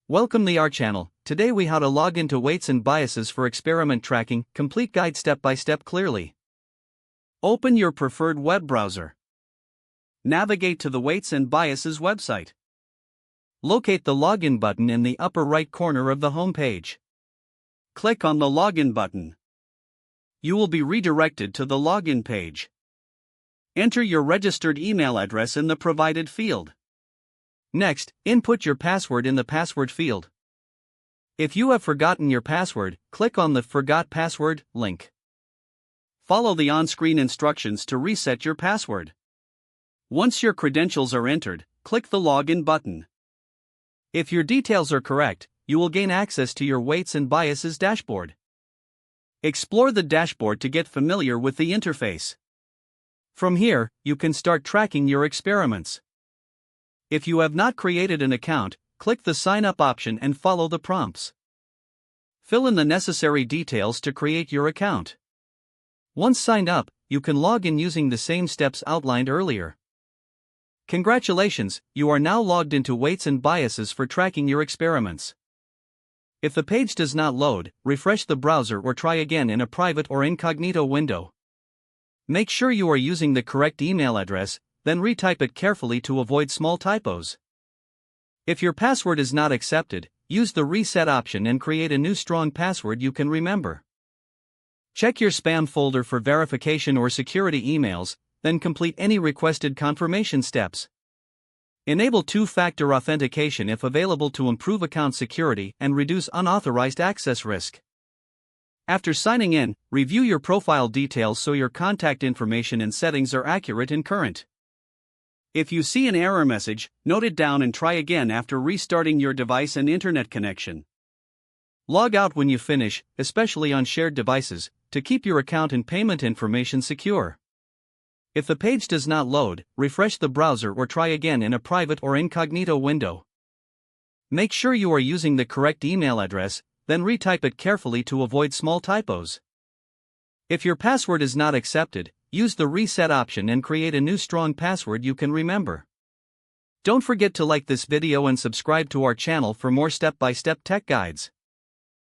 Welcome to our channel. Today we how to log into weights and biases for experiment tracking, complete guide step by step clearly. Open your preferred web browser. Navigate to the Weights and Biases website. Locate the login button in the upper right corner of the home page. Click on the login button. You will be redirected to the login page. Enter your registered email address in the provided field. Next, input your password in the password field. If you have forgotten your password, click on the Forgot Password link. Follow the on-screen instructions to reset your password. Once your credentials are entered, click the Login button. If your details are correct, you will gain access to your Weights and Biases dashboard. Explore the dashboard to get familiar with the interface. From here, you can start tracking your experiments. If you have not created an account, click the Sign Up option and follow the prompts. Fill in the necessary details to create your account. Once signed up, you can log in using the same steps outlined earlier. Congratulations, you are now logged into Weights and Biases for tracking your experiments. If the page does not load, refresh the browser or try again in a private or incognito window. Make sure you are using the correct email address, then retype it carefully to avoid small typos. If your password is not accepted, use the reset option and create a new strong password you can remember. Check your spam folder for verification or security emails, then complete any requested confirmation steps. Enable two-factor authentication if available to improve account security and reduce unauthorized access risk. After signing in, review your profile details so your contact information and settings are accurate and current. If you see an error message, note it down and try again after restarting your device and internet connection. Log out when you finish, especially on shared devices, to keep your account and payment information secure. If the page does not load, refresh the browser or try again in a private or incognito window. Make sure you are using the correct email address, then retype it carefully to avoid small typos. If your password is not accepted, use the reset option and create a new strong password you can remember. Don't forget to like this video and subscribe to our channel for more step-by-step tech guides.